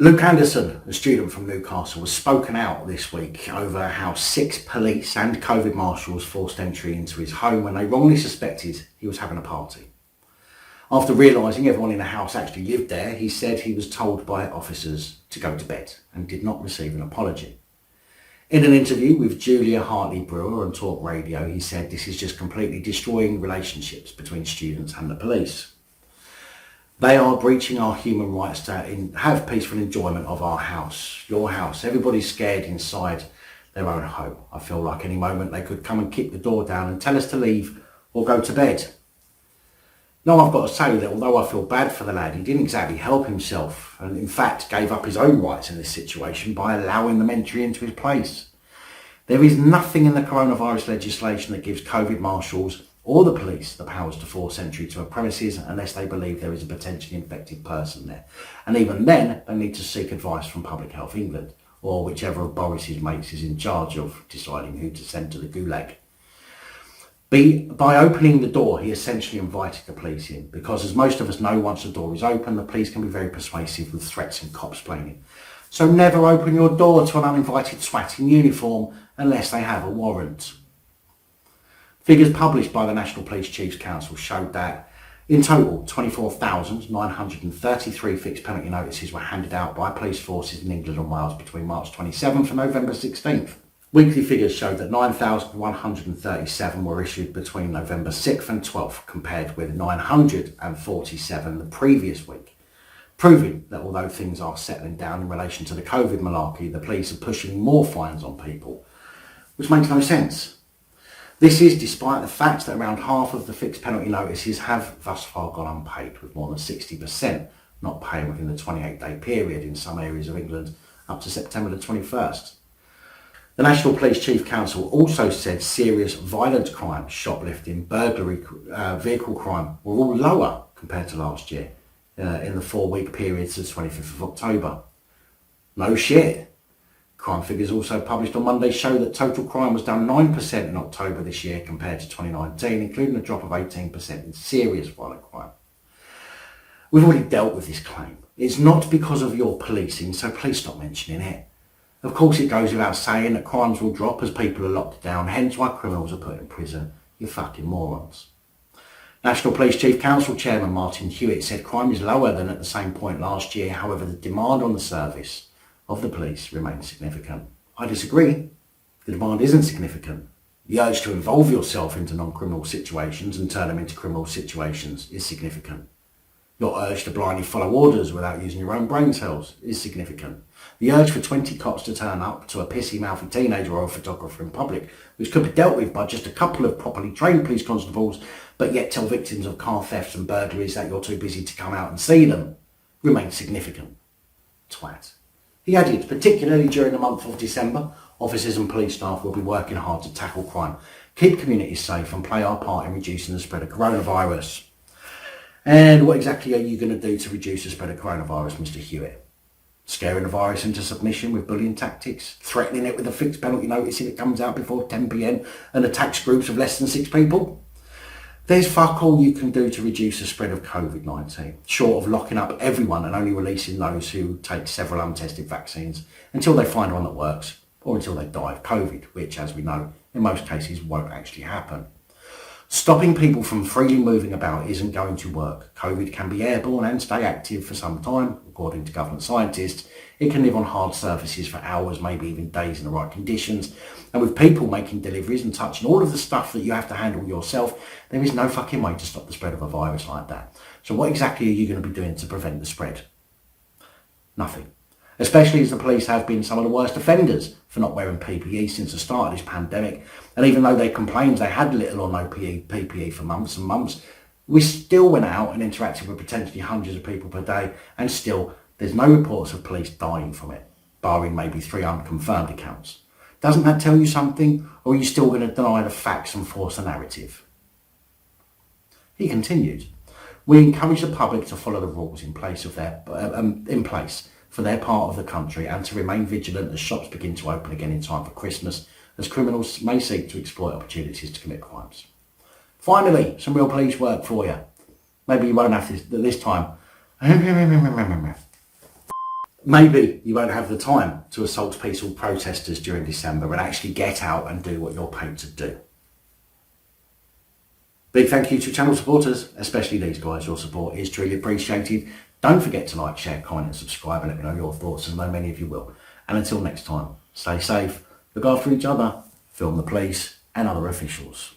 Luke Anderson, a student from Newcastle, was spoken out this week over how 6 police and COVID marshals forced entry into his home when they wrongly suspected he was having a party. After realising everyone in the house actually lived there, he said he was told by officers to go to bed and did not receive an apology. In an interview with Julia Hartley-Brewer on Talk Radio, he said this is just completely destroying relationships between students and the police. They are breaching our human rights to have peaceful enjoyment of our house, your house. Everybody's scared inside their own home. I feel like any moment they could come and kick the door down and tell us to leave or go to bed. Now I've got to say that although I feel bad for the lad, he didn't exactly help himself and in fact gave up his own rights in this situation by allowing them entry into his place. There is nothing in the coronavirus legislation that gives COVID marshals or the police the powers to force entry to a premises unless they believe there is a potentially infected person there. And even then, they need to seek advice from Public Health England or whichever of Boris's mates is in charge of deciding who to send to the gulag. By opening the door, he essentially invited the police in because, as most of us know, once the door is open, the police can be very persuasive with threats and cops blaming. So never open your door to an uninvited swat in uniform unless they have a warrant. Figures published by the National Police Chiefs Council showed that in total 24,933 fixed penalty notices were handed out by police forces in England and Wales between March 27th and November 16th. Weekly figures showed that 9,137 were issued between November 6th and 12th, compared with 947 the previous week, proving that although things are settling down in relation to the COVID malarkey, the police are pushing more fines on people, which makes no sense. This is despite the fact that around half of the fixed penalty notices have thus far gone unpaid, with more than 60% not paying within the 28-day period in some areas of England up to September the 21st. The National Police Chief Council also said serious violent crime, shoplifting, burglary, vehicle crime were all lower compared to last year in the 4-week period to the 25th of October. No shit. Crime figures also published on Monday show that total crime was down 9% in October this year compared to 2019, including a drop of 18% in serious violent crime. We've already dealt with this claim. It's not because of your policing, so please stop mentioning it. Of course it goes without saying that crimes will drop as people are locked down, hence why criminals are put in prison. You fucking morons. National Police Chief Council Chairman Martin Hewitt said crime is lower than at the same point last year, however the demand on the service of the police remains significant. I disagree. The demand isn't significant. The urge to involve yourself into non-criminal situations and turn them into criminal situations is significant. Your urge to blindly follow orders without using your own brain cells is significant. The urge for 20 cops to turn up to a pissy mouthy teenager or a photographer in public, which could be dealt with by just a couple of properly trained police constables, but yet tell victims of car thefts and burglaries that you're too busy to come out and see them, remains significant. Twat. He added, particularly during the month of December, officers and police staff will be working hard to tackle crime, keep communities safe and play our part in reducing the spread of coronavirus. And what exactly are you going to do to reduce the spread of coronavirus, Mr. Hewitt? Scaring the virus into submission with bullying tactics? Threatening it with a fixed penalty notice if it comes out before 10 p.m. and attacks groups of less than 6 people? There's fuck all you can do to reduce the spread of COVID-19, short of locking up everyone and only releasing those who take several untested vaccines until they find one that works, or until they die of COVID, which, as we know, in most cases won't actually happen. Stopping people from freely moving about isn't going to work. COVID can be airborne and stay active for some time, according to government scientists. It can live on hard surfaces for hours, maybe even days in the right conditions. And with people making deliveries and touching all of the stuff that you have to handle yourself, there is no fucking way to stop the spread of a virus like that. So what exactly are you going to be doing to prevent the spread? Nothing. Especially as the police have been some of the worst offenders for not wearing PPE since the start of this pandemic. And even though they complained they had little or no PPE for months and months, we still went out and interacted with potentially hundreds of people per day, and still there's no reports of police dying from it, barring maybe 3 unconfirmed accounts. Doesn't that tell you something, or are you still going to deny the facts and force a narrative? He continued, we encourage the public to follow the rules in place for their part of the country and to remain vigilant as shops begin to open again in time for Christmas, as criminals may seek to exploit opportunities to commit crimes. Finally, some real police work for you. Maybe you won't have this time. maybe you won't have the time to assault peaceful protesters during December and actually get out and do what you're paid to do. Big thank you to channel supporters, especially these guys. Your support is truly appreciated. Don't forget to like, share, comment and subscribe and let me know your thoughts, and I know many of you will. And until next time, stay safe, look after each other, film the police and other officials.